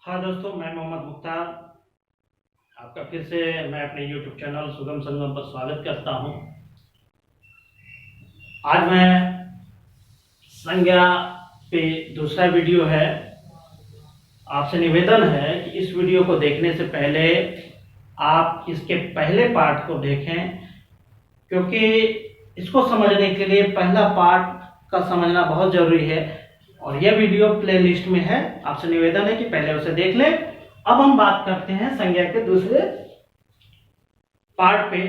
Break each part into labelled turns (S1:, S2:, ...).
S1: हाँ दोस्तों, मैं मोहम्मद मुख्तार आपका फिर से मैं अपने YouTube चैनल सुगम संगम पर स्वागत करता हूँ। आज मैं संज्ञा पे दूसरा वीडियो है। आपसे निवेदन है कि इस वीडियो को देखने से पहले आप इसके पहले पार्ट को देखें, क्योंकि इसको समझने के लिए पहला पार्ट का समझना बहुत जरूरी है और यह वीडियो प्लेलिस्ट में है। आपसे निवेदन है कि पहले उसे देख लें। अब हम बात करते हैं संज्ञा के दूसरे पार्ट पे,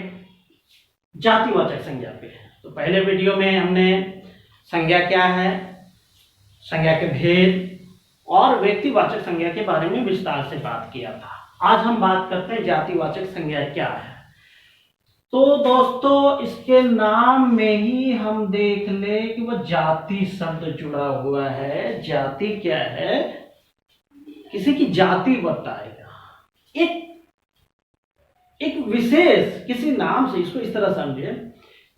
S1: जातिवाचक संज्ञा पे। तो पहले वीडियो में हमने संज्ञा क्या है, संज्ञा के भेद और व्यक्तिवाचक संज्ञा के बारे में विस्तार से बात किया था। आज हम बात करते हैं जातिवाचक संज्ञा क्या है। तो दोस्तों, इसके नाम में ही हम देख ले कि वह जाति शब्द जुड़ा हुआ है। जाति क्या है? किसी की जाति बताएगा, एक विशेष किसी नाम से। इसको इस तरह समझे,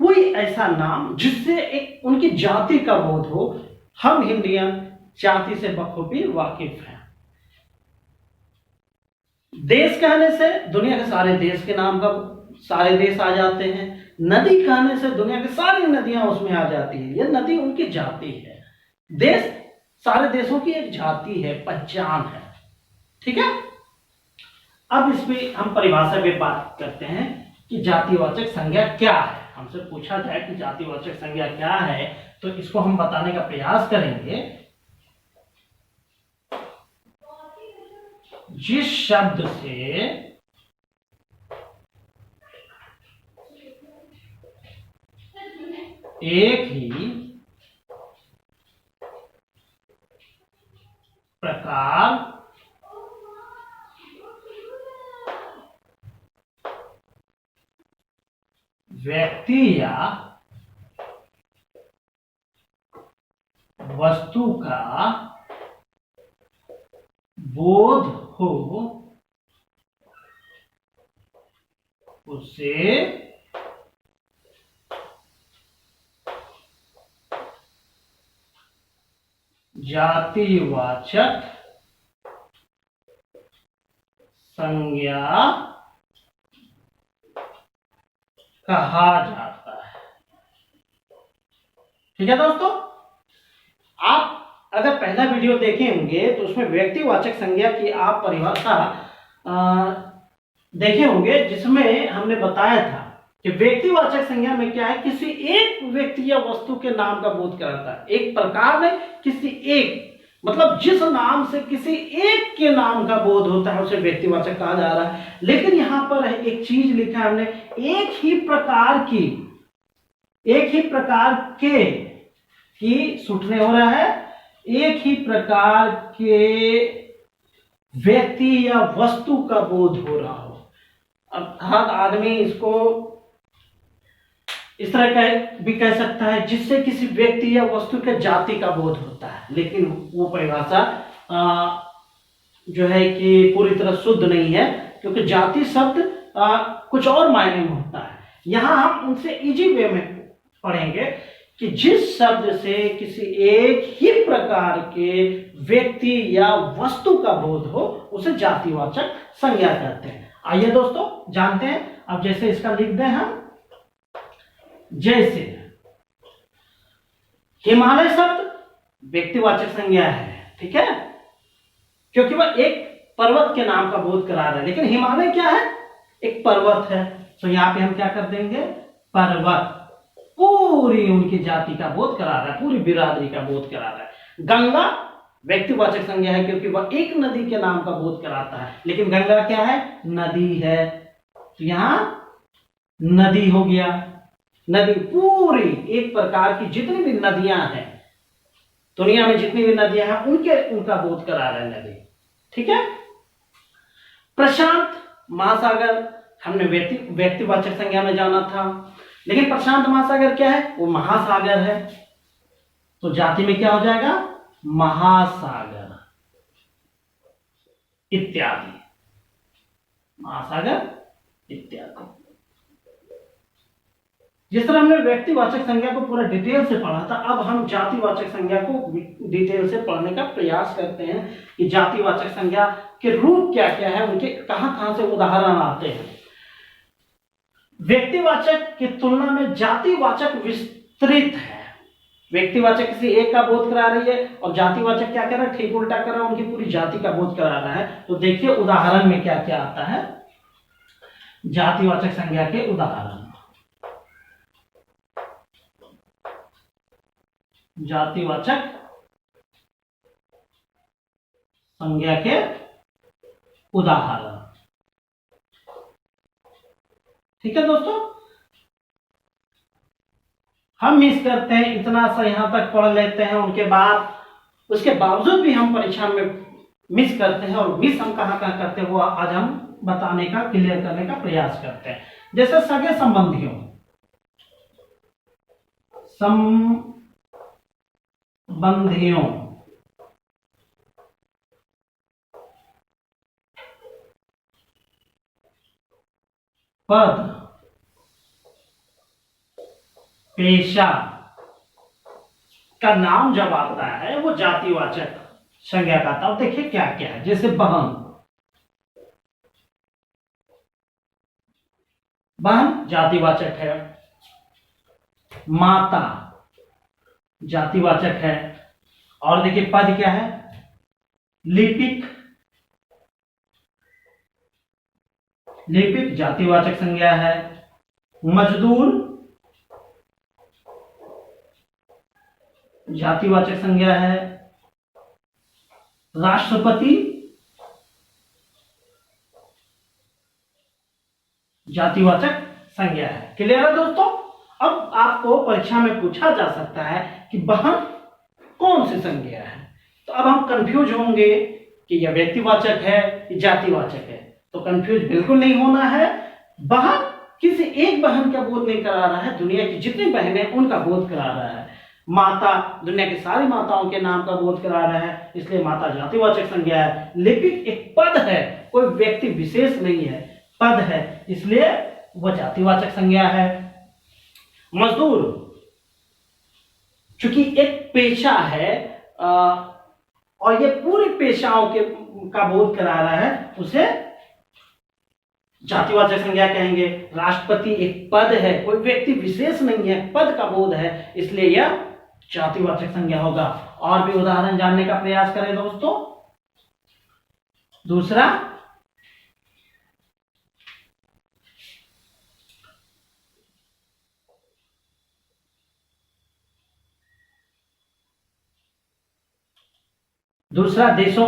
S1: कोई ऐसा नाम जिससे एक उनकी जाति का बोध हो। हम इंडियन जाति से बखूबी वाकिफ हैं। देश कहने से दुनिया के सारे देश के नाम का सारे देश आ जाते हैं। नदी कहने से दुनिया की सारी नदियां उसमें आ जाती है। यह नदी उनकी जाति है। देश सारे देशों की एक जाति है, पहचान है। ठीक है। अब इस पे हम परिभाषा पे बात करते हैं कि जातिवाचक संज्ञा क्या है। हमसे पूछा जाए कि जातिवाचक संज्ञा क्या है, तो इसको हम बताने का प्रयास करेंगे। जिस शब्द से एक ही प्रकार व्यक्ति या वस्तु का बोध हो, उसे जातिवाचक संज्ञा कहा जाता है। ठीक है दोस्तों, आप अगर पहला वीडियो देखे होंगे तो उसमें व्यक्तिवाचक संज्ञा की आप परिभाषा देखे होंगे, जिसमें हमने बताया था कि व्यक्तिवाचक संज्ञा में क्या है, किसी एक व्यक्ति या वस्तु के नाम का बोध कराता है। एक प्रकार में किसी एक, मतलब जिस नाम से किसी एक के नाम का बोध होता है उसे व्यक्तिवाचक कहा जा रहा है। लेकिन यहां पर एक चीज लिखा है हमने, एक ही प्रकार के की सूटने हो रहा है, एक ही प्रकार के व्यक्ति या वस्तु का बोध हो रहा हो। अब हर आदमी इसको इस तरह का भी कह सकता है, जिससे किसी व्यक्ति या वस्तु के जाति का बोध होता है। लेकिन वो परिभाषा जो है कि पूरी तरह शुद्ध नहीं है, क्योंकि जाति शब्द कुछ और मायने में होता है। यहां हम उनसे इजी वे में पढ़ेंगे कि जिस शब्द से किसी एक ही प्रकार के व्यक्ति या वस्तु का बोध हो उसे जातिवाचक संज्ञा कहते हैं। आइए दोस्तों जानते हैं। अब जैसे इसका लिख दें हम, जैसे हिमालय शब्द व्यक्तिवाचक संज्ञा है। ठीक है, क्योंकि वह एक पर्वत के नाम का बोध करा रहा है। लेकिन हिमालय क्या है? एक पर्वत है। तो यहां पे हम क्या कर देंगे? पर्वत। पूरी उनकी जाति का बोध करा रहा है, पूरी बिरादरी का बोध करा रहा है। गंगा व्यक्तिवाचक संज्ञा है, क्योंकि वह एक नदी के नाम का बोध कराता है। लेकिन गंगा क्या है? नदी है। तो यहां नदी हो गया। नदी पूरी एक प्रकार की जितनी भी नदियां हैं दुनिया में, जितनी भी नदियां हैं उनका बोध करा रहा है नदी। ठीक है। प्रशांत महासागर हमने व्यक्तिवाचक संज्ञा में जाना था, लेकिन प्रशांत महासागर क्या है? वो महासागर है। तो जाति में क्या हो जाएगा? महासागर इत्यादि। महासागर इत्यादि। जिस तरह हमने व्यक्तिवाचक संज्ञा को पूरा डिटेल से पढ़ा था, अब हम जातिवाचक संज्ञा को डिटेल से पढ़ने का प्रयास करते हैं कि जातिवाचक संज्ञा के रूप क्या क्या है, उनके कहां कहां से उदाहरण आते हैं। व्यक्तिवाचक की तुलना में जातिवाचक विस्तृत है। व्यक्तिवाचक किसी एक का बोध करा रही है और जातिवाचक क्या कर रहा है, ठीक उल्टा कर रहा है, उनकी पूरी जाति का बोध करा रहा है। तो देखिए उदाहरण में क्या क्या आता है, जातिवाचक संज्ञा के उदाहरण। जातिवाचक संज्ञा के उदाहरण, ठीक है दोस्तों। हम मिस करते हैं, इतना सा यहां तक पढ़ लेते हैं, उनके बाद उसके बावजूद भी हम परीक्षा में मिस करते हैं, और मिस हम कहां कहां करते हैं वो आज हम बताने का, क्लियर करने का प्रयास करते हैं। जैसे सगे संबंधियों, पद, पेशा का नाम जब आता है वो जातिवाचक संज्ञा का आता है। देखिए क्या क्या है, जैसे बहन, बहन जातिवाचक है। माता जातिवाचक है। और देखिए पद क्या है, लिपिक, लिपिक जातिवाचक संज्ञा है। मजदूर जातिवाचक संज्ञा है। राष्ट्रपति जातिवाचक संज्ञा है। क्लियर है दोस्तों। अब आपको परीक्षा में पूछा जा सकता है कि बहन कौन सी संज्ञा है, तो अब हम कंफ्यूज होंगे कि यह व्यक्तिवाचक है या जातिवाचक है। तो कंफ्यूज बिल्कुल नहीं होना है। बहन किसी एक बहन का बोध नहीं करा रहा है, दुनिया की जितनी बहनें उनका बोध करा रहा है। माता दुनिया की सारी माताओं के नाम का बोध करा रहा है, इसलिए माता जातिवाचक संज्ञा है। लिपिक एक पद है, कोई व्यक्ति विशेष नहीं है, पद है, इसलिए वह जातिवाचक संज्ञा है। मजदूर चूंकि एक पेशा है और ये पूरे पेशाओं के का बोध करा रहा है, उसे जातिवाचक संज्ञा कहेंगे। राष्ट्रपति एक पद है, कोई व्यक्ति विशेष नहीं है, पद का बोध है, इसलिए यह जातिवाचक संज्ञा होगा। और भी उदाहरण जानने का प्रयास करें दोस्तों। दूसरा, देशों,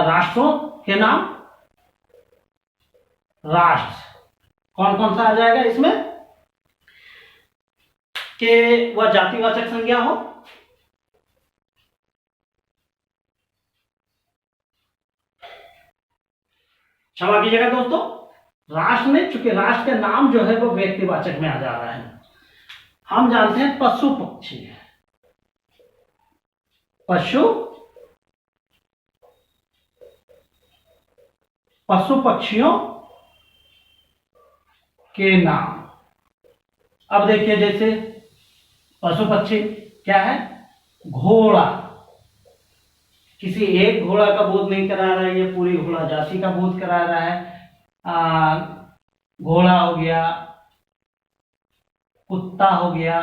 S1: राष्ट्रों के नाम। राष्ट्र कौन कौन सा आ जाएगा इसमें कि वह जातिवाचक संज्ञा हो। क्षमा कीजिएगा दोस्तों, राष्ट्र ने, चूंकि राष्ट्र का नाम जो है वो व्यक्तिवाचक में आ जा रहा है। हम जानते हैं पशु पक्षी, पशु पक्षियों के नाम। अब देखिए जैसे पशु पक्षी क्या है, घोड़ा, किसी एक घोड़ा का बोध नहीं करा रहा है, ये पूरी घोड़ा जाति का बोध करा रहा है। घोड़ा हो गया, कुत्ता हो गया,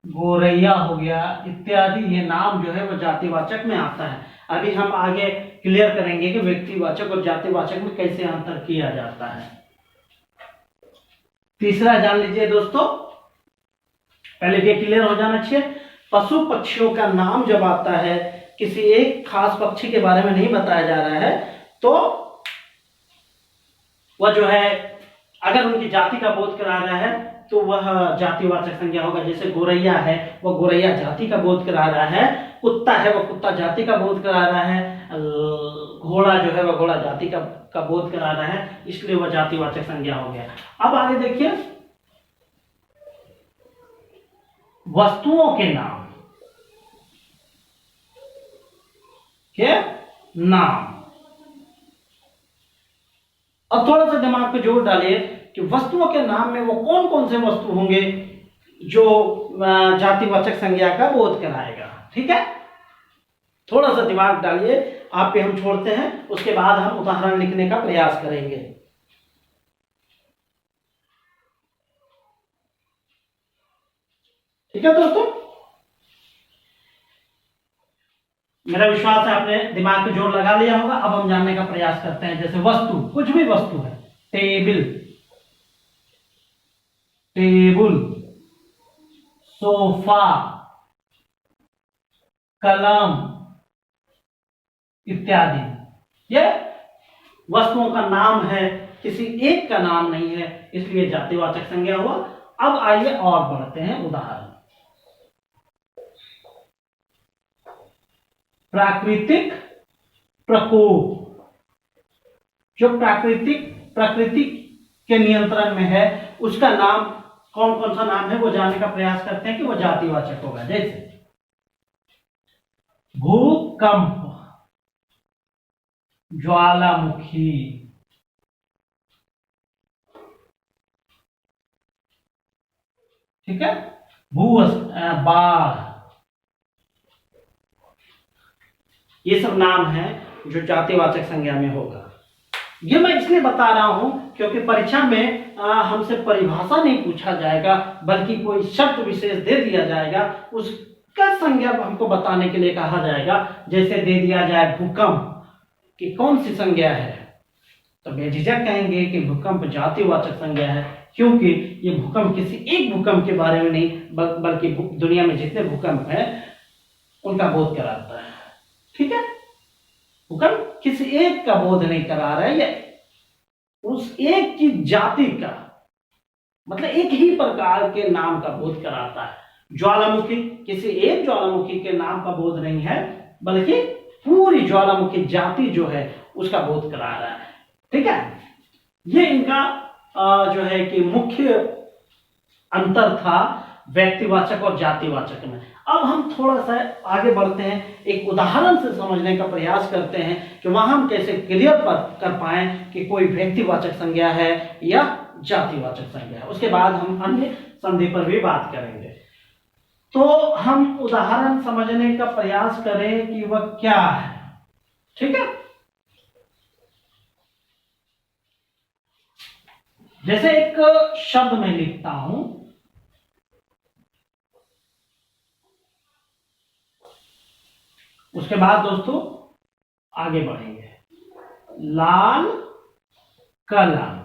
S1: गोरैया हो गया इत्यादि, ये नाम जो है वो जातिवाचक में आता है। अभी हम आगे क्लियर करेंगे कि व्यक्तिवाचक और जातिवाचक में कैसे अंतर किया जाता है। तीसरा जान लीजिए दोस्तों, पहले ये क्लियर हो जाना चाहिए। पशु पक्षियों का नाम जब आता है, किसी एक खास पक्षी के बारे में नहीं बताया जा रहा है, तो वह जो है अगर उनकी जाति का बोध करा रहा है तो वह जातिवाचक संज्ञा होगा। जैसे गोरैया है, वह गोरैया जाति का बोध करा रहा है। कुत्ता है, वह कुत्ता जाति का बोध करा रहा है। घोड़ा जो है वह घोड़ा जाति का बोध करा रहा है, इसलिए वह जातिवाचक संज्ञा हो गया। अब आगे देखिए, वस्तुओं के नाम के नाम। अब थोड़ा सा दिमाग पे जोर डालिए, कि वस्तुओं के नाम में वो कौन कौन से वस्तु होंगे जो जातिवाचक संज्ञा का बोध कराएगा। ठीक है, थोड़ा सा दिमाग डालिए, आप पे हम छोड़ते हैं, उसके बाद हम उदाहरण लिखने का प्रयास करेंगे। ठीक है दोस्तों, मेरा विश्वास है आपने दिमाग पे जोर लगा लिया होगा। अब हम जानने का प्रयास करते हैं। जैसे वस्तु, कुछ भी वस्तु है, टेबल, टेबल, सोफा, कलम इत्यादि, ये वस्तुओं का नाम है, किसी एक का नाम नहीं है, इसलिए जातिवाचक संज्ञा हुआ। अब आइए और बढ़ते हैं उदाहरण। प्राकृतिक प्रकोप, जो प्रकृति के नियंत्रण में है, उसका नाम कौन कौन सा नाम है वो जानने का प्रयास करते हैं कि वो जातिवाचक होगा। जैसे भूकंप, ज्वालामुखी, ठीक है, बाढ़, ये सब नाम है जो जातिवाचक संज्ञा में होगा। ये मैं इसलिए बता रहा हूं क्योंकि परीक्षा में हमसे परिभाषा नहीं पूछा जाएगा, बल्कि कोई शब्द विशेष दे दिया जाएगा, उसका संज्ञा हमको बताने के लिए कहा जाएगा। जैसे दे दिया जाए भूकंप कि कौन सी संज्ञा है, तो बेझिझक कहेंगे कि भूकंप जातिवाचक संज्ञा है, क्योंकि ये भूकंप किसी एक भूकंप के बारे में नहीं, बल्कि दुनिया में जितने भूकंप हैं उनका बोध कराता है। ठीक है, भूकंप किसी एक का बोध नहीं करा रहा है, या उस एक की जाति का, मतलब एक ही प्रकार के नाम का बोध कराता है। ज्वालामुखी किसी एक ज्वालामुखी के नाम का बोध नहीं है, बल्कि पूरी ज्वालामुखी जाति जो है उसका बोध करा रहा है। ठीक है, ये इनका जो है कि मुख्य अंतर था व्यक्तिवाचक और जातिवाचक में। अब हम थोड़ा सा आगे बढ़ते हैं, एक उदाहरण से समझने का प्रयास करते हैं कि वहां हम कैसे क्लियर कर पाए कि कोई व्यक्तिवाचक संज्ञा है या जातिवाचक संज्ञा है। उसके बाद हम अन्य संधि पर भी बात करेंगे। तो हम उदाहरण समझने का प्रयास करें कि वह क्या है। ठीक है, जैसे एक शब्द मैं लिखता हूं, उसके बाद दोस्तों आगे बढ़ेंगे। लाल कलम,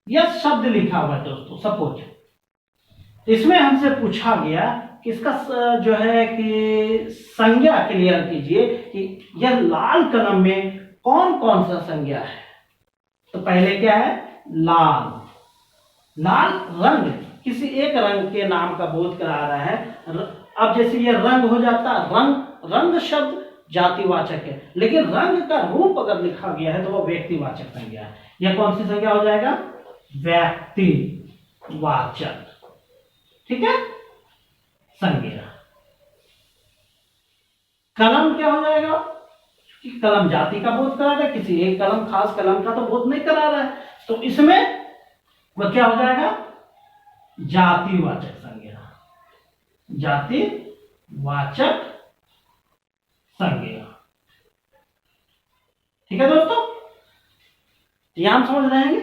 S1: यह शब्द लिखा हुआ है दोस्तों। सपोज इसमें हमसे पूछा गया कि इसका जो है कि संज्ञा क्लियर कीजिए कि यह लाल कलम में कौन कौन सा संज्ञा है। तो पहले क्या है, लाल, लाल रंग, किसी एक रंग के नाम का बोध करा रहा है। अब जैसे ये रंग हो जाता, रंग, रंग शब्द जातिवाचक है, लेकिन रंग का रूप अगर लिखा गया है तो वो व्यक्तिवाचक संज्ञा है। यह कौन सी संज्ञा हो जाएगा, व्यक्तिवाचक। ठीक है, संज्ञा। कलम क्या हो जाएगा, कि कलम जाति का बोध करा रहा है, किसी एक कलम, खास कलम का तो बोध नहीं करा रहा है, तो इसमें वह क्या हो जाएगा, जातिवाचक संज्ञा, जातिवाचक संज्ञा। ठीक है दोस्तों, यहां समझ रहे हैं,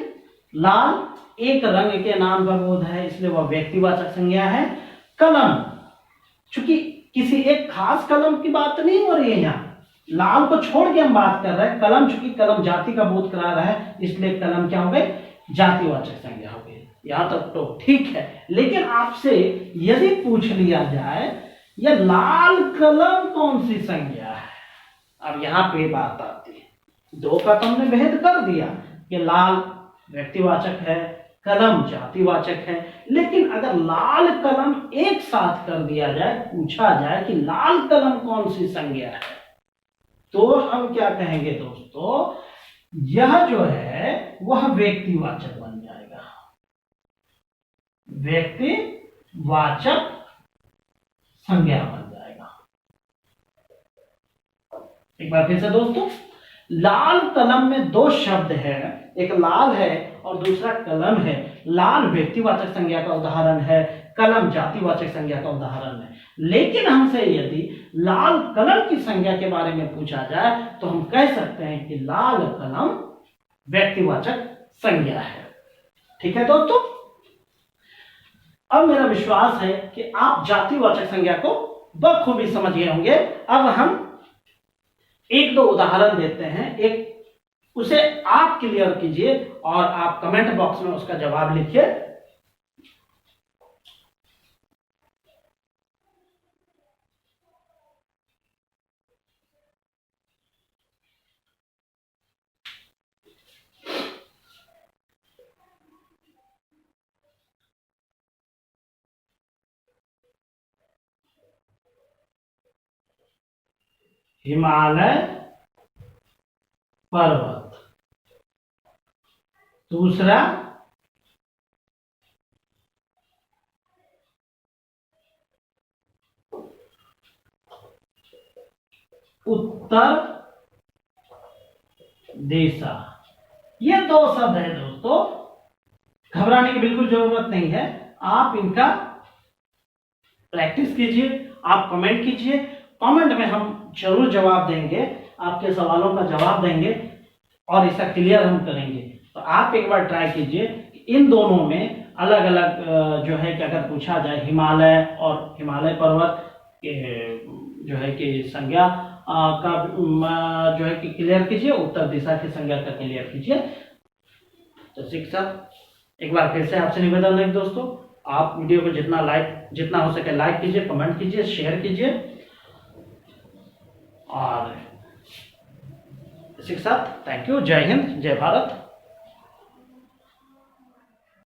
S1: लाल एक रंग के नाम का बोध है, इसलिए वह व्यक्तिवाचक संज्ञा है। कलम, चूंकि किसी एक खास कलम की बात नहीं हो रही है, यहां लाल को छोड़ के हम बात कर रहे हैं। कलम, चूंकि कलम जाति का बोध करा रहा है, इसलिए कलम क्या हो गई, जातिवाचक संज्ञा हो गई। यहां तक तो ठीक है, लेकिन आपसे यदि पूछ लिया जाए यह लाल कलम कौन सी संज्ञा है, अब यहां पे बात आती है। दो का तो हमने भेद कर दिया कि लाल व्यक्तिवाचक है, कलम जातिवाचक है, लेकिन अगर लाल कलम एक साथ कर दिया जाए, पूछा जाए कि लाल कलम कौन सी संज्ञा है, तो हम क्या कहेंगे दोस्तों, यह जो है वह व्यक्तिवाचक बन जाएगा, व्यक्तिवाचक संज्ञा बन जाएगा। एक बार फिर से दोस्तों, लाल कलम में दो शब्द है, एक लाल है और दूसरा कलम है। लाल व्यक्तिवाचक संज्ञा का उदाहरण है, कलम जातिवाचक संज्ञा का उदाहरण है। लेकिन हमसे यदि लाल कलम की संज्ञा के बारे में पूछा जाए तो हम कह सकते हैं कि लाल कलम व्यक्तिवाचक संज्ञा है। ठीक है दोस्तों, अब मेरा विश्वास है कि आप जातिवाचक संज्ञा को बखूबी समझ गए होंगे। अब हम एक दो उदाहरण देते हैं, एक उसे आप क्लियर कीजिए और आप कमेंट बॉक्स में उसका जवाब लिखिए। हिमालय पर्वत, दूसरा उत्तर दिशा। ये दो शब्द है दोस्तों, घबराने की बिल्कुल जरूरत नहीं है। आप इनका प्रैक्टिस कीजिए, आप कमेंट कीजिए, कमेंट में हम जरूर जवाब देंगे, आपके सवालों का जवाब देंगे और इसका क्लियर हम करेंगे। तो आप एक बार ट्राई कीजिए कि इन दोनों में अलग अलग जो है कि अगर पूछा जाए हिमालय और हिमालय पर्वत के जो है कि संज्ञा का जो है कि क्लियर कीजिए, उत्तर दिशा की संज्ञा का क्लियर कीजिए। तो शिक्षक एक बार फिर से आपसे निवेदन है दोस्तों, आप वीडियो को जितना हो सके लाइक कीजिए, कमेंट कीजिए, शेयर कीजिए। और शिक्षक थैंक यू, जय हिंद, जय भारत।